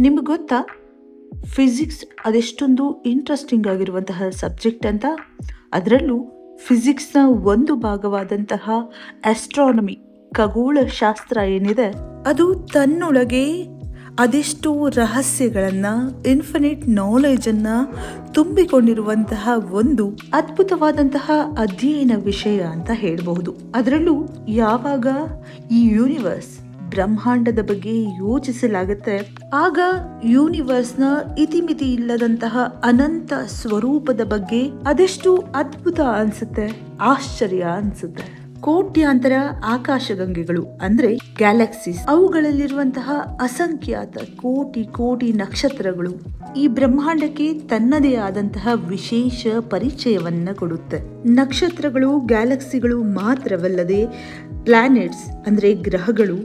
ನಿಮ್ಗೆ ಗೊತ್ತಾ physics ಅದೆಷ್ಟೊಂದು interesting ಆಗಿರುವಂತಹ ಸಬ್ಜೆಕ್ಟ್ ಅಂತ. ಅದರಲ್ಲೂ ಫಿಸಿಕ್ಸ್ನ ಒಂದು ಭಾಗವಾದಂತಹ ಆಸ್ಟ್ರಾನಮಿ ಖಗೋಳಶಾಸ್ತ್ರ ಏನಿದೆ ಅದು ತನ್ನೊಳಗೆ ಅದೆಷ್ಟು ರಹಸ್ಯಗಳನ್ನು ಇನ್ಫಿನಿಟ್ ನಾಲೆಜನ್ನು ತುಂಬಿಕೊಂಡಿರುವಂತಹ ಒಂದು ಅದ್ಭುತವಾದಂತಹ ಅಧ್ಯಯನ ವಿಷಯ ಅಂತ ಹೇಳಬಹುದು. ಅದರಲ್ಲೂ ಯಾವಾಗ ಈ ಯೂನಿವರ್ಸ್ ಬ್ರಹ್ಮಾಂಡದ ಬಗ್ಗೆ ಯೋಚಿಸಲಾಗುತ್ತೆ ಆಗ ಯೂನಿವರ್ಸ್ನ ಇತಿಮಿತಿ ಇಲ್ಲದಂತಹ ಅನಂತ ಸ್ವರೂಪದ ಬಗ್ಗೆ ಅದೆಷ್ಟು ಅದ್ಭುತ ಅನ್ಸುತ್ತೆ, ಆಶ್ಚರ್ಯ ಅನ್ಸುತ್ತೆ. ಕೋಟ್ಯಾಂತರ ಆಕಾಶಗಂಗೆಗಳು ಅಂದ್ರೆ ಗ್ಯಾಲಕ್ಸೀಸ್, ಅವುಗಳಲ್ಲಿರುವಂತಹ ಅಸಂಖ್ಯಾತ ಕೋಟಿ ಕೋಟಿ ನಕ್ಷತ್ರಗಳು ಈ ಬ್ರಹ್ಮಾಂಡಕ್ಕೆ ತನ್ನದೇ ಆದಂತಹ ವಿಶೇಷ ಪರಿಚಯವನ್ನ ಕೊಡುತ್ತೆ. ನಕ್ಷತ್ರಗಳು ಗ್ಯಾಲಕ್ಸಿಗಳು ಮಾತ್ರವಲ್ಲದೆ ಪ್ಲಾನೆಟ್ಸ್ ಅಂದ್ರೆ ಗ್ರಹಗಳು,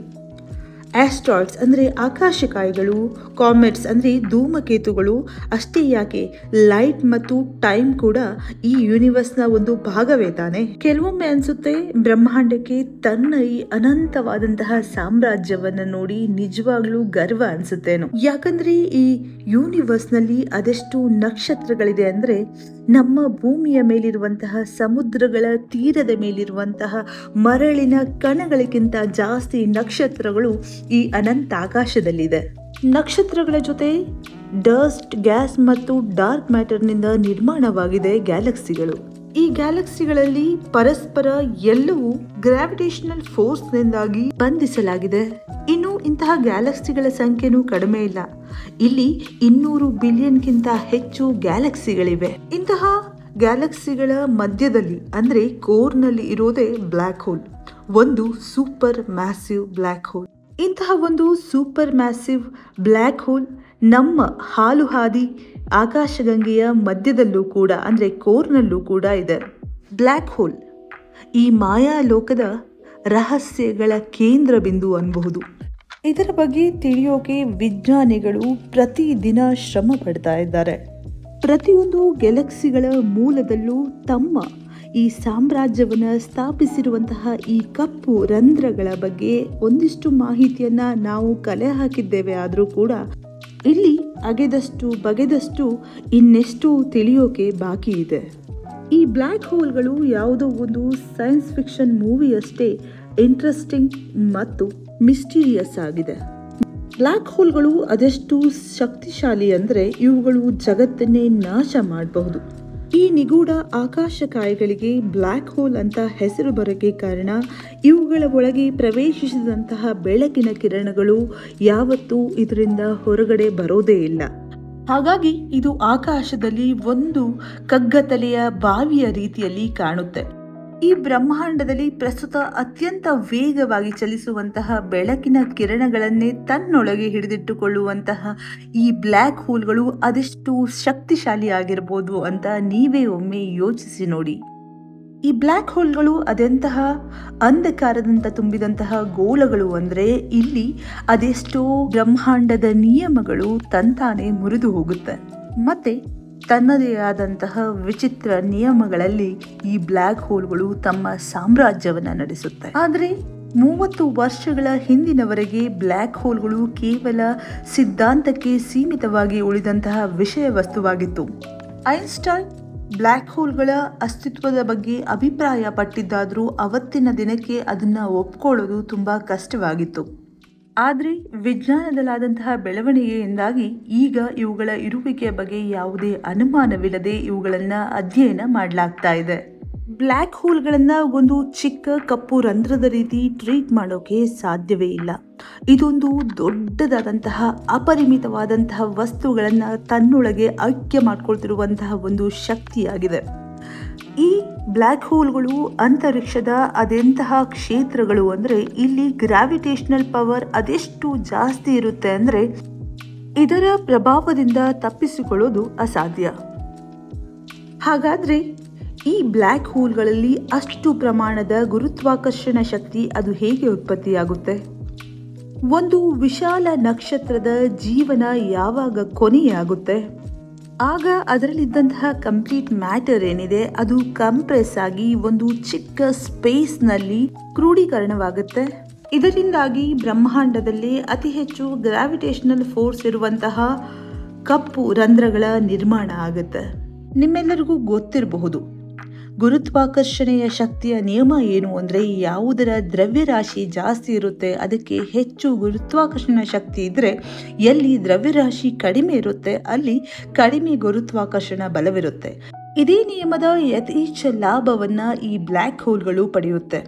ಆಸ್ಟ್ರಾಯ್ಡ್ಸ್ ಅಂದರೆ ಆಕಾಶಕಾಯಿಗಳು, ಕಾಮೆಟ್ಸ್ ಅಂದರೆ ಧೂಮಕೇತುಗಳು, ಅಷ್ಟೇ ಯಾಕೆ ಲೈಟ್ ಮತ್ತು ಟೈಮ್ ಕೂಡ ಈ ಯೂನಿವರ್ಸ್ನ ಒಂದು ಭಾಗವೇ ತಾನೆ. ಕೆಲವೊಮ್ಮೆ ಅನ್ಸುತ್ತೆ ಬ್ರಹ್ಮಾಂಡಕ್ಕೆ ತನ್ನ ಈ ಅನಂತವಾದಂತಹ ಸಾಮ್ರಾಜ್ಯವನ್ನ ನೋಡಿ ನಿಜವಾಗ್ಲೂ ಗರ್ವ ಅನ್ಸುತ್ತೇನೋ. ಯಾಕಂದ್ರೆ ಈ ಯೂನಿವರ್ಸ್ನಲ್ಲಿ ಅದೆಷ್ಟು ನಕ್ಷತ್ರಗಳಿದೆ ಅಂದ್ರೆ ನಮ್ಮ ಭೂಮಿಯ ಮೇಲಿರುವಂತಹ ಸಮುದ್ರಗಳ ತೀರದ ಮೇಲಿರುವಂತಹ ಮರಳಿನ ಕಣಗಳಿಗಿಂತ ಜಾಸ್ತಿ ನಕ್ಷತ್ರಗಳು ಈ ಅನಂತ ಆಕಾಶದಲ್ಲಿದೆ. ನಕ್ಷತ್ರಗಳ ಜೊತೆ ಡಸ್ಟ್, ಗ್ಯಾಸ್ ಮತ್ತು ಡಾರ್ಕ್ ಮ್ಯಾಟರ್ನಿಂದ ನಿರ್ಮಾಣವಾಗಿದೆ ಗ್ಯಾಲಕ್ಸಿಗಳು. ಈ ಗ್ಯಾಲಕ್ಸಿಗಳಲ್ಲಿ ಪರಸ್ಪರ ಎಲ್ಲವೂ ಗ್ರಾವಿಟೇಷನಲ್ ಫೋರ್ಸ್ನಿಂದಾಗಿ ಬಂಧಿಸಲಾಗಿದೆ. ಇನ್ನು ಇಂತಹ ಗ್ಯಾಲಕ್ಸಿಗಳ ಸಂಖ್ಯೆನೂ ಕಡಿಮೆ ಇಲ್ಲ. ಇಲ್ಲಿ 200 ಬಿಲಿಯನ್ಗಿಂತ ಹೆಚ್ಚು ಗ್ಯಾಲಕ್ಸಿಗಳಿವೆ. ಇಂತಹ ಗ್ಯಾಲಕ್ಸಿಗಳ ಮಧ್ಯದಲ್ಲಿ ಅಂದ್ರೆ ಕೋರ್ನಲ್ಲಿ ಇರೋದೇ ಬ್ಲ್ಯಾಕ್ ಹೋಲ್, ಒಂದು ಸೂಪರ್ ಮ್ಯಾಸಿವ್ ಬ್ಲ್ಯಾಕ್ ಹೋಲ್. ಇಂತಹ ಒಂದು ಸೂಪರ್ ಮ್ಯಾಸಿವ್ ಬ್ಲ್ಯಾಕ್ ಹೋಲ್ ನಮ್ಮ ಹಾಲು ಹಾದಿ ಆಕಾಶಗಂಗೆಯ ಮಧ್ಯದಲ್ಲೂ ಕೂಡ ಅಂದ್ರೆ ಕೋರ್ನಲ್ಲೂ ಕೂಡ ಇದೆ. ಬ್ಲ್ಯಾಕ್ ಹೋಲ್ ಈ ಮಾಯಾ ಲೋಕದ ರಹಸ್ಯಗಳ ಕೇಂದ್ರ ಬಿಂದು ಅನ್ಬಹುದು. ಇದರ ಬಗ್ಗೆ ತಿಳಿಯೋಕೆ ವಿಜ್ಞಾನಿಗಳು ಪ್ರತಿದಿನ ಶ್ರಮ ಪಡ್ತಾ ಇದ್ದಾರೆ. ಪ್ರತಿಯೊಂದು ಗ್ಯಾಲಕ್ಸಿಗಳ ಮೂಲದಲ್ಲೂ ತಮ್ಮ ಈ ಸಾಮ್ರಾಜ್ಯವನ್ನು ಸ್ಥಾಪಿಸಿರುವಂತಹ ಈ ಕಪ್ಪು ರಂಧ್ರಗಳ ಬಗ್ಗೆ ಒಂದಿಷ್ಟು ಮಾಹಿತಿಯನ್ನ ನಾವು ಕಲೆ ಹಾಕಿದ್ದೇವೆ. ಆದರೂ ಕೂಡ ಇಲ್ಲಿ ಅಗೆದಷ್ಟು ಬಗೆದಷ್ಟು ಇನ್ನೆಷ್ಟು ತಿಳಿಯೋಕೆ ಬಾಕಿ ಇದೆ. ಈ ಬ್ಲ್ಯಾಕ್ ಹೋಲ್ಗಳು ಯಾವುದೋ ಒಂದು ಸೈನ್ಸ್ ಫಿಕ್ಷನ್ ಮೂವಿಯಷ್ಟೇ ಇಂಟ್ರೆಸ್ಟಿಂಗ್ ಮತ್ತು ಮಿಸ್ಟೀರಿಯಸ್ ಆಗಿದೆ. ಬ್ಲ್ಯಾಕ್ ಹೋಲ್ಗಳು ಅದೆಷ್ಟು ಶಕ್ತಿಶಾಲಿ ಅಂದರೆ ಇವುಗಳು ಜಗತ್ತನ್ನೇ ನಾಶ ಮಾಡಬಹುದು. ಈ ನಿಗೂಢ ಆಕಾಶಕಾಯಿಗಳಿಗೆ ಬ್ಲ್ಯಾಕ್ ಹೋಲ್ ಅಂತ ಹೆಸರು ಬರೋಕ್ಕೆ ಕಾರಣ ಇವುಗಳ ಒಳಗೆ ಪ್ರವೇಶಿಸಿದಂತಹ ಬೆಳಕಿನ ಕಿರಣಗಳು ಯಾವತ್ತೂ ಇದರಿಂದ ಹೊರಗಡೆ ಬರೋದೇ ಇಲ್ಲ. ಹಾಗಾಗಿ ಇದು ಆಕಾಶದಲ್ಲಿ ಒಂದು ಕಗ್ಗತ್ತಲೆಯ ಬಾವಿಯ ರೀತಿಯಲ್ಲಿ ಕಾಣುತ್ತೆ. ಈ ಬ್ರಹ್ಮಾಂಡದಲ್ಲಿ ಪ್ರಸ್ತುತ ಅತ್ಯಂತ ವೇಗವಾಗಿ ಚಲಿಸುವಂತಹ ಬೆಳಕಿನ ಕಿರಣಗಳನ್ನೇ ತನ್ನೊಳಗೆ ಹಿಡಿದಿಟ್ಟುಕೊಳ್ಳುವಂತಹ ಈ ಬ್ಲ್ಯಾಕ್ ಹೋಲ್ಗಳು ಅದೆಷ್ಟು ಶಕ್ತಿಶಾಲಿ ಆಗಿರ್ಬೋದು ಅಂತ ನೀವೇ ಒಮ್ಮೆ ಯೋಚಿಸಿ ನೋಡಿ. ಈ ಬ್ಲ್ಯಾಕ್ ಹೋಲ್ಗಳು ಅದೆಂತಹ ಅಂಧಕಾರದಂತ ತುಂಬಿದಂತಹ ಗೋಳಗಳು ಅಂದ್ರೆ ಇಲ್ಲಿ ಅದೆಷ್ಟೋ ಬ್ರಹ್ಮಾಂಡದ ನಿಯಮಗಳು ತಂತಾನೆ ಮುರಿದು ಹೋಗುತ್ತೆ. ಮತ್ತೆ ತನ್ನದೇ ಆದಂತಹ ವಿಚಿತ್ರ ನಿಯಮಗಳಲ್ಲಿ ಈ ಬ್ಲ್ಯಾಕ್ ಹೋಲ್ಗಳು ತಮ್ಮ ಸಾಮ್ರಾಜ್ಯವನ್ನ ನಡೆಸುತ್ತೆ. ಆದರೆ 30 ವರ್ಷಗಳ ಹಿಂದಿನವರೆಗೆ ಬ್ಲ್ಯಾಕ್ ಹೋಲ್ಗಳು ಕೇವಲ ಸಿದ್ಧಾಂತಕ್ಕೆ ಸೀಮಿತವಾಗಿ ಉಳಿದಂತಹ ವಿಷಯ ವಸ್ತುವಾಗಿತ್ತು. ಐನ್ಸ್ಟೈನ್ ಬ್ಲ್ಯಾಕ್ ಹೋಲ್ಗಳ ಅಸ್ತಿತ್ವದ ಬಗ್ಗೆ ಅಭಿಪ್ರಾಯ ಪಟ್ಟಿದ್ದಾದರೂ ಅವತ್ತಿನ ದಿನಕ್ಕೆ ಅದನ್ನ ಒಪ್ಕೊಳ್ಳೋದು ತುಂಬಾ ಕಷ್ಟವಾಗಿತ್ತು. ಆದರೆ ವಿಜ್ಞಾನದಲ್ಲಾದಂತಹ ಬೆಳವಣಿಗೆಯಿಂದಾಗಿ ಈಗ ಇವುಗಳ ಇರುವಿಕೆಯ ಬಗ್ಗೆ ಯಾವುದೇ ಅನುಮಾನವಿಲ್ಲದೆ ಇವುಗಳನ್ನು ಅಧ್ಯಯನ ಮಾಡಲಾಗ್ತಾ ಇದೆ. ಬ್ಲ್ಯಾಕ್ ಹೋಲ್ಗಳನ್ನು ಒಂದು ಚಿಕ್ಕ ಕಪ್ಪು ರಂಧ್ರದ ರೀತಿ ಟ್ರೀಟ್ ಮಾಡೋಕೆ ಸಾಧ್ಯವೇ ಇಲ್ಲ. ಇದೊಂದು ದೊಡ್ಡದಾದಂತಹ ಅಪರಿಮಿತವಾದಂತಹ ವಸ್ತುಗಳನ್ನು ತನ್ನೊಳಗೆ ಐಕ್ಯ ಮಾಡ್ಕೊಳ್ತಿರುವಂತಹ ಒಂದು ಶಕ್ತಿಯಾಗಿದೆ. ಈ ಬ್ಲ್ಯಾಕ್ ಹೋಲ್ಗಳು ಅಂತರಿಕ್ಷದ ಅದೆಂತಹ ಕ್ಷೇತ್ರಗಳು ಅಂದರೆ ಇಲ್ಲಿ ಗ್ರಾವಿಟೇಷನಲ್ ಪವರ್ ಅದೆಷ್ಟು ಜಾಸ್ತಿ ಇರುತ್ತೆ ಅಂದರೆ ಇದರ ಪ್ರಭಾವದಿಂದ ತಪ್ಪಿಸಿಕೊಳ್ಳೋದು ಅಸಾಧ್ಯ. ಹಾಗಾದ್ರೆ ಈ ಬ್ಲ್ಯಾಕ್ ಹೋಲ್ಗಳಲ್ಲಿ ಅಷ್ಟು ಪ್ರಮಾಣದ ಗುರುತ್ವಾಕರ್ಷಣ ಶಕ್ತಿ ಅದು ಹೇಗೆ ಉತ್ಪತ್ತಿಯಾಗುತ್ತೆ? ಒಂದು ವಿಶಾಲ ನಕ್ಷತ್ರದ ಜೀವನ ಯಾವಾಗ ಕೊನೆಯಾಗುತ್ತೆ ಆಗ ಅದರಲ್ಲಿದ್ದಂತಹ ಕಂಪ್ಲೀಟ್ ಮ್ಯಾಟರ್ ಏನಿದೆ ಅದು ಕಂಪ್ರೆಸ್ ಆಗಿ ಒಂದು ಚಿಕ್ಕ ಸ್ಪೇಸ್ನಲ್ಲಿ ಕ್ರೋಢೀಕರಣವಾಗುತ್ತೆ. ಇದರಿಂದಾಗಿ ಬ್ರಹ್ಮಾಂಡದಲ್ಲಿ ಅತಿ ಹೆಚ್ಚು ಗ್ರಾವಿಟೇಷನಲ್ ಫೋರ್ಸ್ ಇರುವಂತಹ ಕಪ್ಪು ರಂಧ್ರಗಳ ನಿರ್ಮಾಣ ಆಗುತ್ತೆ. ನಿಮ್ಮೆಲ್ಲರಿಗೂ ಗೊತ್ತಿರಬಹುದು, ಗುರುತ್ವಾಕರ್ಷಣೆಯ ಶಕ್ತಿಯ ನಿಯಮ ಏನು ಅಂದರೆ, ಯಾವುದರ ದ್ರವ್ಯರಾಶಿ ಜಾಸ್ತಿ ಇರುತ್ತೆ ಅದಕ್ಕೆ ಹೆಚ್ಚು ಗುರುತ್ವಾಕರ್ಷಣ ಶಕ್ತಿ ಇದ್ದರೆ, ಎಲ್ಲಿ ದ್ರವ್ಯರಾಶಿ ಕಡಿಮೆ ಇರುತ್ತೆ ಅಲ್ಲಿ ಕಡಿಮೆ ಗುರುತ್ವಾಕರ್ಷಣ ಬಲವಿರುತ್ತೆ. ಇದೇ ನಿಯಮದ ಯಥೇಚ್ಛ ಲಾಭವನ್ನು ಈ ಬ್ಲ್ಯಾಕ್ ಹೋಲ್ಗಳು ಪಡೆಯುತ್ತೆ.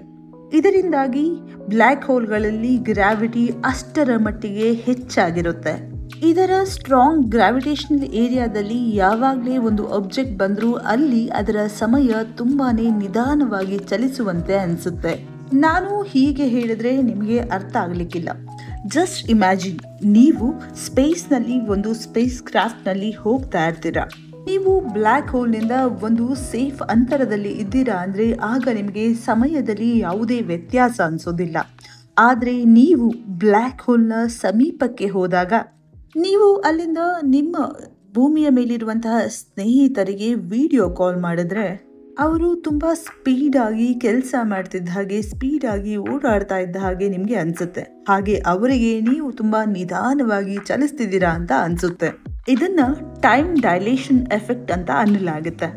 ಇದರಿಂದಾಗಿ ಬ್ಲ್ಯಾಕ್ ಹೋಲ್ಗಳಲ್ಲಿ ಗ್ರಾವಿಟಿ ಅಷ್ಟರ ಮಟ್ಟಿಗೆ ಹೆಚ್ಚಾಗಿರುತ್ತೆ. ಇದರ ಸ್ಟ್ರಾಂಗ್ ಗ್ರಾವಿಟೇಷನಲ್ ಏರಿಯಾದಲ್ಲಿ ಯಾವಾಗಲೇ ಒಂದು ಆಬ್ಜೆಕ್ಟ್ ಬಂದರೂ ಅಲ್ಲಿ ಅದರ ಸಮಯ ತುಂಬಾನೇ ನಿಧಾನವಾಗಿ ಚಲಿಸುವಂತೆ ಅನಿಸುತ್ತೆ. ನಾನು ಹೀಗೆ ಹೇಳಿದ್ರೆ ನಿಮಗೆ ಅರ್ಥ ಆಗಲಿಕ್ಕಿಲ್ಲ. ಜಸ್ಟ್ ಇಮ್ಯಾಜಿನ್, ನೀವು ಸ್ಪೇಸ್ನಲ್ಲಿ ಒಂದು ಸ್ಪೇಸ್ ಕ್ರಾಫ್ಟ್ನಲ್ಲಿ ಹೋಗ್ತಾ ಇರ್ತೀರಾ. ನೀವು ಬ್ಲ್ಯಾಕ್ ಹೋಲ್ನಿಂದ ಒಂದು ಸೇಫ್ ಅಂತರದಲ್ಲಿ ಇದ್ದೀರಾ ಅಂದರೆ ಆಗ ನಿಮಗೆ ಸಮಯದಲ್ಲಿ ಯಾವುದೇ ವ್ಯತ್ಯಾಸ ಅನಿಸೋದಿಲ್ಲ. ಆದರೆ ನೀವು ಬ್ಲ್ಯಾಕ್ ಹೋಲ್ನ ಸಮೀಪಕ್ಕೆ ಹೋದಾಗ ನೀವು ಅಲ್ಲಿಂದ ನಿಮ್ಮ ಭೂಮಿಯ ಮೇಲಿರುವಂತಹ ಸ್ನೇಹಿತರಿಗೆ ವಿಡಿಯೋ ಕಾಲ್ ಮಾಡಿದ್ರೆ ಅವರು ತುಂಬ ಸ್ಪೀಡಾಗಿ ಕೆಲಸ ಮಾಡ್ತಿದ್ದ ಹಾಗೆ, ಸ್ಪೀಡಾಗಿ ಓಡಾಡ್ತಾ ಇದ್ದ ಹಾಗೆ ನಿಮಗೆ ಅನಿಸುತ್ತೆ. ಹಾಗೆ ಅವರಿಗೆ ನೀವು ತುಂಬ ನಿಧಾನವಾಗಿ ಚಲಿಸ್ತಿದ್ದೀರಾ ಅಂತ ಅನಿಸುತ್ತೆ. ಇದನ್ನ ಟೈಮ್ ಡೈಲೇಷನ್ ಎಫೆಕ್ಟ್ ಅಂತ ಅನ್ನಲಾಗುತ್ತೆ.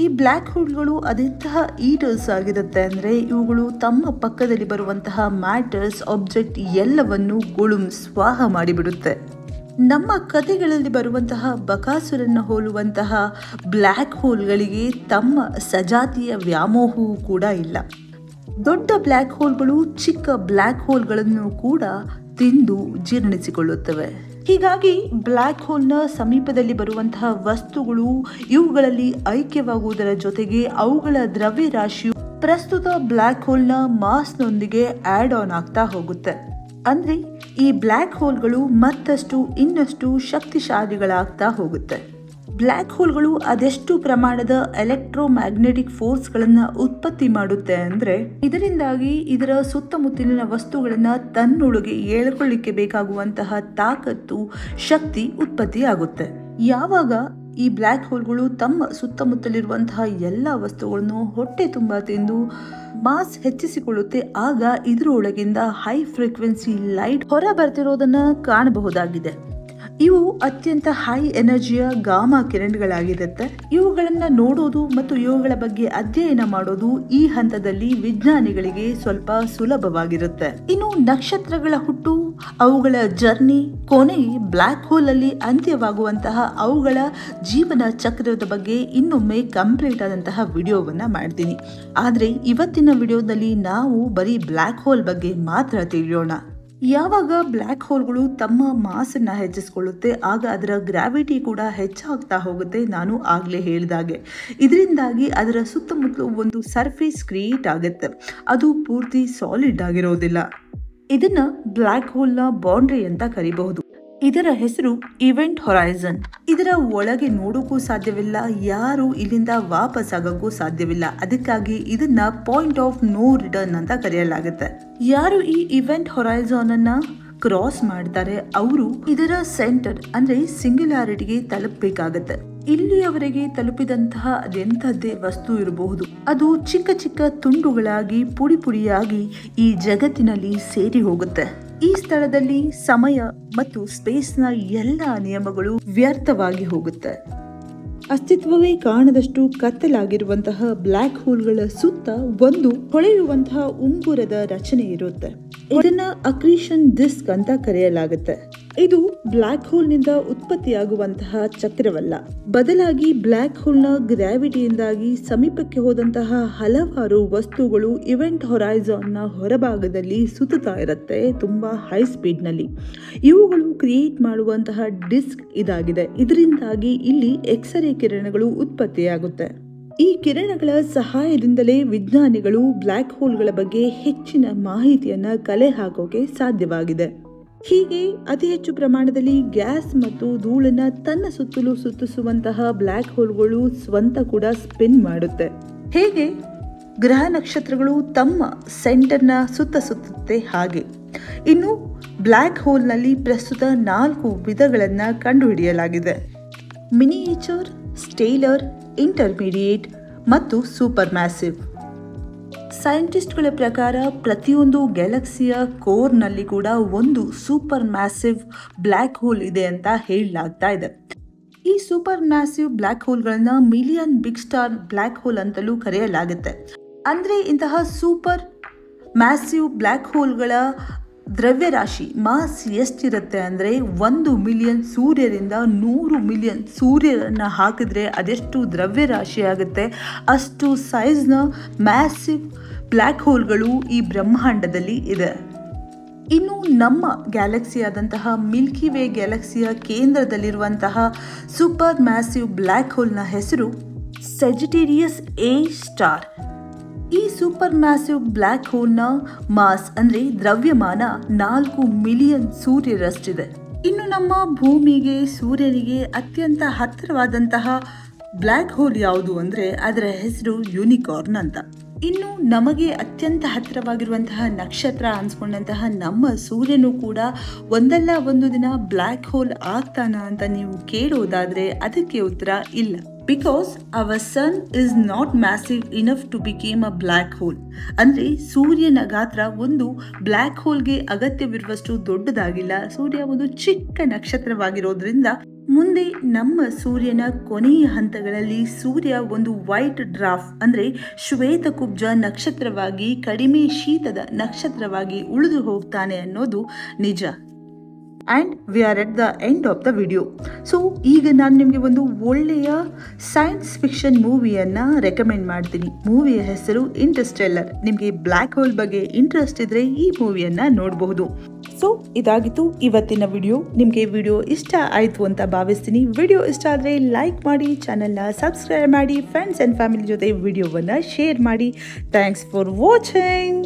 ಈ ಬ್ಲ್ಯಾಕ್ ಹೋಲ್ಗಳು ಅದೆಂತಹ ಈಟರ್ಸ್ ಆಗಿರುತ್ತೆ ಅಂದರೆ, ಇವುಗಳು ತಮ್ಮ ಪಕ್ಕದಲ್ಲಿ ಬರುವಂತಹ ಮ್ಯಾಟರ್ಸ್, ಆಬ್ಜೆಕ್ಟ್ ಎಲ್ಲವನ್ನು ಸ್ವಾಹ ಮಾಡಿಬಿಡುತ್ತೆ. ನಮ್ಮ ಕಥೆಗಳಲ್ಲಿ ಬರುವಂತಹ ಬಕಾಸುರನ್ನು ಹೋಲುವಂತಹ ಬ್ಲ್ಯಾಕ್ ಹೋಲ್ಗಳಿಗೆ ತಮ್ಮ ಸಜಾತಿಯ ವ್ಯಾಮೋಹವೂ ಕೂಡ ಇಲ್ಲ. ದೊಡ್ಡ ಬ್ಲ್ಯಾಕ್ ಹೋಲ್ಗಳು ಚಿಕ್ಕ ಬ್ಲ್ಯಾಕ್ ಹೋಲ್ಗಳನ್ನು ಕೂಡ ತಿಂದು ಜೀರ್ಣಿಸಿಕೊಳ್ಳುತ್ತವೆ. ಹೀಗಾಗಿ ಬ್ಲ್ಯಾಕ್ ಹೋಲ್ನ ಸಮೀಪದಲ್ಲಿ ಬರುವಂತಹ ವಸ್ತುಗಳು ಇವುಗಳಲ್ಲಿ ಐಕ್ಯವಾಗುವುದರ ಜೊತೆಗೆ ಅವುಗಳ ದ್ರವ್ಯರಾಶಿಯು ಪ್ರಸ್ತುತ ಬ್ಲ್ಯಾಕ್ ಹೋಲ್ನ ಮಾಸ್ನೊಂದಿಗೆ ಆಡ್ ಆನ್ ಆಗ್ತಾ ಹೋಗುತ್ತೆ. ಅಂದರೆ ಈ ಬ್ಲ್ಯಾಕ್ ಹೋಲ್ಗಳು ಮತ್ತಷ್ಟು ಇನ್ನಷ್ಟು ಶಕ್ತಿಶಾಲಿಗಳಾಗ್ತಾ ಹೋಗುತ್ತೆ. ಬ್ಲ್ಯಾಕ್ ಹೋಲ್ಗಳು ಅದೆಷ್ಟು ಪ್ರಮಾಣದ ಎಲೆಕ್ಟ್ರೋಮ್ಯಾಗ್ನೆಟಿಕ್ ಫೋರ್ಸ್ಗಳನ್ನು ಉತ್ಪತ್ತಿ ಮಾಡುತ್ತೆ ಅಂದರೆ, ಇದರಿಂದಾಗಿ ಇದರ ಸುತ್ತಮುತ್ತಲಿನ ವಸ್ತುಗಳನ್ನು ತನ್ನೊಳಗೆ ಎಳ್ಕೊಳ್ಳಿಕ್ಕೆ ಬೇಕಾಗುವಂತಹ ತಾಕತ್ತು, ಶಕ್ತಿ ಉತ್ಪತ್ತಿ ಆಗುತ್ತೆ. ಯಾವಾಗ ಈ ಬ್ಲ್ಯಾಕ್ ಹೋಲ್ಗಳು ತಮ್ಮ ಸುತ್ತಮುತ್ತಲಿರುವಂತಹ ಎಲ್ಲ ವಸ್ತುಗಳನ್ನು ಹೊಟ್ಟೆ ತುಂಬ ತಿಂದು ಮಾಸ್ ಹೆಚ್ಚಿಸಿಕೊಳ್ಳುತ್ತೆ, ಆಗ ಇದರೊಳಗಿಂದ ಹೈ ಫ್ರೀಕ್ವೆನ್ಸಿ ಲೈಟ್ ಹೊರ ಬರ್ತಿರೋದನ್ನ ಕಾಣಬಹುದಾಗಿದೆ. ಇವು ಅತ್ಯಂತ ಹೈ ಎನರ್ಜಿಯ ಗಾಮಾ ಕಿರಣಗಳಾಗಿರುತ್ತೆ. ಇವುಗಳನ್ನ ನೋಡೋದು ಮತ್ತು ಇವುಗಳ ಬಗ್ಗೆ ಅಧ್ಯಯನ ಮಾಡೋದು ಈ ಹಂತದಲ್ಲಿ ವಿಜ್ಞಾನಿಗಳಿಗೆ ಸ್ವಲ್ಪ ಸುಲಭವಾಗಿರುತ್ತೆ. ಇನ್ನು ನಕ್ಷತ್ರಗಳ ಹುಟ್ಟು, ಅವುಗಳ ಜರ್ನಿ, ಕೊನೆಗೆ ಬ್ಲ್ಯಾಕ್ ಹೋಲ್ ಅಲ್ಲಿ ಅಂತ್ಯವಾಗುವಂತಹ ಅವುಗಳ ಜೀವನ ಚಕ್ರದ ಬಗ್ಗೆ ಇನ್ನೊಮ್ಮೆ ಕಂಪ್ಲೀಟ್ ಆದಂತಹ ವಿಡಿಯೋವನ್ನ ಮಾಡ್ತೀನಿ. ಆದ್ರೆ ಇವತ್ತಿನ ವಿಡಿಯೋದಲ್ಲಿ ನಾವು ಬರೀ ಬ್ಲ್ಯಾಕ್ ಹೋಲ್ ಬಗ್ಗೆ ಮಾತ್ರ ತಿಳಿಯೋಣ. ಯಾವಾಗ ಬ್ಲ್ಯಾಕ್ ಹೋಲ್ಗಳು ತಮ್ಮ ಮಾಸನ್ನ ಹೆಚ್ಚಿಸಿಕೊಳ್ಳುತ್ತೆ ಆಗ ಅದರ ಗ್ರಾವಿಟಿ ಕೂಡ ಹೆಚ್ಚಾಗ್ತಾ ಹೋಗುತ್ತೆ. ನಾನು ಆಗಲೇ ಹೇಳಿದಾಗೆ ಇದರಿಂದಾಗಿ ಅದರ ಸುತ್ತಮುತ್ತಲು ಒಂದು ಸರ್ಫೇಸ್ ಕ್ರಿಯೇಟ್ ಆಗುತ್ತೆ. ಅದು ಪೂರ್ತಿ ಸಾಲಿಡ್ ಆಗಿರೋದಿಲ್ಲ. ಇದನ್ನ ಬ್ಲ್ಯಾಕ್ ಹೋಲ್ನ ಬೌಂಡ್ರಿ ಅಂತ ಕರಿಬಹುದು. ಇದರ ಹೆಸರು ಇವೆಂಟ್ ಹೊರೈಸನ್. ಇದರ ಒಳಗೆ ನೋಡೋಕ್ಕೂ ಸಾಧ್ಯವಿಲ್ಲ, ಯಾರು ಇಲ್ಲಿಂದ ವಾಪಸ್ ಆಗೋಕ್ಕೂ ಸಾಧ್ಯವಿಲ್ಲ. ಅದಕ್ಕಾಗಿ ಇದನ್ನ ಪಾಯಿಂಟ್ ಆಫ್ ನೋ ರಿಟರ್ನ್ ಅಂತ ಕರೆಯಲಾಗುತ್ತೆ. ಯಾರು ಈ ಇವೆಂಟ್ ಹೊರೈಸನ್ ಅನ್ನ ಕ್ರಾಸ್ ಮಾಡ್ತಾರೆ ಅವರು ಇದರ ಸೆಂಟರ್ ಅಂದ್ರೆ ಸಿಂಗ್ಯುಲಾರಿಟಿಗೆ ತಲುಪಬೇಕಾಗತ್ತೆ. ಇಲ್ಲಿಯವರೆಗೆ ತಲುಪಿದಂತಹ ಅದೆಂಥದ್ದೇ ವಸ್ತು ಇರಬಹುದು, ಅದು ಚಿಕ್ಕ ಚಿಕ್ಕ ತುಂಡುಗಳಾಗಿ ಪುಡಿ ಪುಡಿಯಾಗಿ ಈ ಜಗತ್ತಿನಲ್ಲಿ ಸೇರಿ ಹೋಗುತ್ತೆ. ಈ ಸ್ಥಳದಲ್ಲಿ ಸಮಯ ಮತ್ತು ಸ್ಪೇಸ್ನ ಎಲ್ಲ ನಿಯಮಗಳು ವ್ಯರ್ಥವಾಗಿ ಹೋಗುತ್ತೆ. ಅಸ್ತಿತ್ವವೇ ಕಾಣದಷ್ಟು ಕತ್ತಲಾಗಿರುವಂತಹ ಬ್ಲ್ಯಾಕ್ ಹೋಲ್ಗಳ ಸುತ್ತ ಒಂದು ಹೊಳೆಯುವಂತಹ ಉಂಗುರದ ರಚನೆ ಇರುತ್ತೆ. ಇದನ್ನ ಅಕ್ರೀಷನ್ ಡಿಸ್ಕ್ ಅಂತ ಕರೆಯಲಾಗುತ್ತೆ. ಇದು ಬ್ಲ್ಯಾಕ್ ಹೋಲ್ನಿಂದ ಉತ್ಪತ್ತಿಯಾಗುವಂತಹ ಚಕ್ರವಲ್ಲ, ಬದಲಾಗಿ ಬ್ಲ್ಯಾಕ್ ಹೋಲ್ನ ಗ್ರಾವಿಟಿಯಿಂದಾಗಿ ಸಮೀಪಕ್ಕೆ ಹೋದಂತಹ ಹಲವಾರು ವಸ್ತುಗಳು ಇವೆಂಟ್ ಹೊರೈಸನ್ನ ಹೊರಭಾಗದಲ್ಲಿ ಸುತ್ತುತ್ತಾ ಇರುತ್ತೆ, ತುಂಬಾ ಹೈ ಸ್ಪೀಡ್ ನಲ್ಲಿ. ಇವುಗಳು ಕ್ರಿಯೇಟ್ ಮಾಡುವಂತಹ ಡಿಸ್ಕ್ ಇದಾಗಿದೆ. ಇದರಿಂದಾಗಿ ಇಲ್ಲಿ ಎಕ್ಸ್ರೇ ಕಿರಣಗಳು ಉತ್ಪತ್ತಿಯಾಗುತ್ತೆ. ಈ ಕಿರಣಗಳ ಸಹಾಯದಿಂದಲೇ ವಿಜ್ಞಾನಿಗಳು ಬ್ಲ್ಯಾಕ್ ಹೋಲ್ಗಳ ಬಗ್ಗೆ ಹೆಚ್ಚಿನ ಮಾಹಿತಿಯನ್ನ ಕಲೆ ಹಾಕೋಕೆ ಸಾಧ್ಯವಾಗಿದೆ. ಹೀಗೆ ಅತಿ ಹೆಚ್ಚು ಪ್ರಮಾಣದಲ್ಲಿ ಗ್ಯಾಸ್ ಮತ್ತು ಧೂಳನ್ನ ತನ್ನ ಸುತ್ತಲೂ ಸುತ್ತಿಸುವಂತಹ ಬ್ಲ್ಯಾಕ್ ಹೋಲ್ಗಳು ಸ್ವಂತ ಕೂಡ ಸ್ಪಿನ್ ಮಾಡುತ್ತೆ. ಹೇಗೆ ಗ್ರಹ ನಕ್ಷತ್ರಗಳು ತಮ್ಮ ಸೆಂಟರ್ನ ಸುತ್ತುತ್ತೆ ಹಾಗೆ. ಇನ್ನು ಬ್ಲ್ಯಾಕ್ ಹೋಲ್ನಲ್ಲಿ ಪ್ರಸ್ತುತ 4 ವಿಧಗಳನ್ನ ಕಂಡುಹಿಡಿಯಲಾಗಿದೆ: ಮಿನಿಯೇಚರ್, ಸ್ಟೇಲರ್, ಇಂಟರ್ಮೀಡಿಯೇಟ್ ಮತ್ತು ಸೂಪರ್ ಮ್ಯಾಸಿವ್. ಸೈಂಟಿಸ್ಟ್ಗಳ ಪ್ರಕಾರ ಪ್ರತಿಯೊಂದು ಗ್ಯಾಲಕ್ಸಿಯ ಕೋರ್ನಲ್ಲಿ ಕೂಡ ಒಂದು ಸೂಪರ್ ಮ್ಯಾಸಿವ್ ಬ್ಲ್ಯಾಕ್ ಹೋಲ್ ಇದೆ ಅಂತ ಹೇಳಲಾಗ್ತಾ ಇದೆ. ಈ ಸೂಪರ್ ಮ್ಯಾಸಿವ್ ಬ್ಲ್ಯಾಕ್ ಹೋಲ್ಗಳನ್ನು million big star black hole ಅಂತಲೂ ಕರೆಯಲಾಗುತ್ತೆ. ಅಂದರೆ ಇಂತಹ ಸೂಪರ್ ಮ್ಯಾಸಿವ್ ಬ್ಲ್ಯಾಕ್ ಹೋಲ್ಗಳ ದ್ರವ್ಯರಾಶಿ ಮಾಸ್ ಎಷ್ಟಿರುತ್ತೆ ಅಂದರೆ 1 ಮಿಲಿಯನ್ ಸೂರ್ಯರಿಂದ 100 ಮಿಲಿಯನ್ ಸೂರ್ಯರನ್ನು ಹಾಕಿದ್ರೆ ಅದೆಷ್ಟು ದ್ರವ್ಯರಾಶಿ ಆಗುತ್ತೆ, ಅಷ್ಟು ಸೈಜ್ನ ಮ್ಯಾಸಿವ್ ಬ್ಲ್ಯಾಕ್ ಹೋಲ್ಗಳು ಈ ಬ್ರಹ್ಮಾಂಡದಲ್ಲಿ ಇದೆ. ಇನ್ನು ನಮ್ಮ ಗ್ಯಾಲಕ್ಸಿ ಆದಂತಹ ಮಿಲ್ಕಿ ವೇ ಗ್ಯಾಲಕ್ಸಿಯ ಕೇಂದ್ರದಲ್ಲಿರುವಂತಹ ಸೂಪರ್ ಮ್ಯಾಸಿವ್ ಬ್ಲ್ಯಾಕ್ ಹೋಲ್ನ ಹೆಸರು ಸೆಜಿಟೇರಿಯಸ್ ಎ ಸ್ಟಾರ್. ಈ ಸೂಪರ್ ಮ್ಯಾಸಿವ್ ಬ್ಲ್ಯಾಕ್ ಹೋಲ್ನ ಮಾಸ್ ಅಂದರೆ ದ್ರವ್ಯಮಾನ 4 ಮಿಲಿಯನ್ ಸೂರ್ಯರಷ್ಟಿದೆ. ಇನ್ನು ನಮ್ಮ ಭೂಮಿಗೆ ಸೂರ್ಯನಿಗೆ ಅತ್ಯಂತ ಹತ್ತಿರವಾದಂತಹ ಬ್ಲ್ಯಾಕ್ ಹೋಲ್ ಯಾವುದು ಅಂದರೆ ಅದರ ಹೆಸರು ಯೂನಿಕಾರ್ನ್ ಅಂತ. ಇನ್ನು ನಮಗೆ ಅತ್ಯಂತ ಹತ್ತಿರವಾಗಿರುವಂತಹ ನಕ್ಷತ್ರ ಅನ್ಸ್ಕೊಂಡಂತಹ ನಮ್ಮ ಸೂರ್ಯನು ಕೂಡ ಒಂದಲ್ಲ ಒಂದು ದಿನ ಬ್ಲ್ಯಾಕ್ ಹೋಲ್ ಆಗ್ತಾನ ಅಂತ ನೀವು ಕೇಳೋದಾದರೆ ಅದಕ್ಕೆ ಉತ್ತರ ಇಲ್ಲ. Because our sun is not massive enough to became a black hole. ಅಂದರೆ ಸೂರ್ಯನ ಗಾತ್ರ ಒಂದು ಬ್ಲ್ಯಾಕ್ ಹೋಲ್ಗೆ ಅಗತ್ಯವಿರುವಷ್ಟು ದೊಡ್ಡದಾಗಿಲ್ಲ. ಸೂರ್ಯ ಒಂದು ಚಿಕ್ಕ ನಕ್ಷತ್ರವಾಗಿರೋದ್ರಿಂದ ಮುಂದೆ ನಮ್ಮ ಸೂರ್ಯನ ಕೊನೆಯ ಹಂತಗಳಲ್ಲಿ ಸೂರ್ಯ ಒಂದು ವೈಟ್ ಡ್ರಾಫ್ ಅಂದರೆ ಶ್ವೇತಕುಬ್ಜ ನಕ್ಷತ್ರವಾಗಿ ಕಡಿಮೆ ಶೀತದ ನಕ್ಷತ್ರವಾಗಿ ಉಳಿದು ಹೋಗ್ತಾನೆ ಅನ್ನೋದು ನಿಜ. And we are at the end of the video. So ಈಗ ನಾನು ನಿಮಗೆ ಒಂದು ಒಳ್ಳೆಯ ಸೈನ್ಸ್ ಫಿಕ್ಷನ್ ಮೂವಿಯನ್ನು ರೆಕಮೆಂಡ್ ಮಾಡ್ತೀನಿ. ಮೂವಿಯ ಹೆಸರು ಇಂಟರ್ಸ್ಟೆಲ್ಲರ್. ನಿಮಗೆ ಬ್ಲ್ಯಾಕ್ ಹೋಲ್ ಬಗ್ಗೆ ಇಂಟ್ರೆಸ್ಟ್ ಇದ್ದರೆ ಈ ಮೂವಿಯನ್ನು ನೋಡಬಹುದು. ಸೊ ಇದಾಗಿತ್ತು ಇವತ್ತಿನ ವಿಡಿಯೋ. ನಿಮಗೆ ವಿಡಿಯೋ ಇಷ್ಟ ಆಯಿತು ಅಂತ ಭಾವಿಸ್ತೀನಿ. ವಿಡಿಯೋ ಇಷ್ಟ ಆದರೆ ಲೈಕ್ ಮಾಡಿ, ಚಾನಲ್ನ ಸಬ್ಸ್ಕ್ರೈಬ್ ಮಾಡಿ, ಫ್ರೆಂಡ್ಸ್ ಆ್ಯಂಡ್ ಫ್ಯಾಮಿಲಿ ಜೊತೆ ವಿಡಿಯೋವನ್ನು ಶೇರ್ ಮಾಡಿ. Thanks for watching.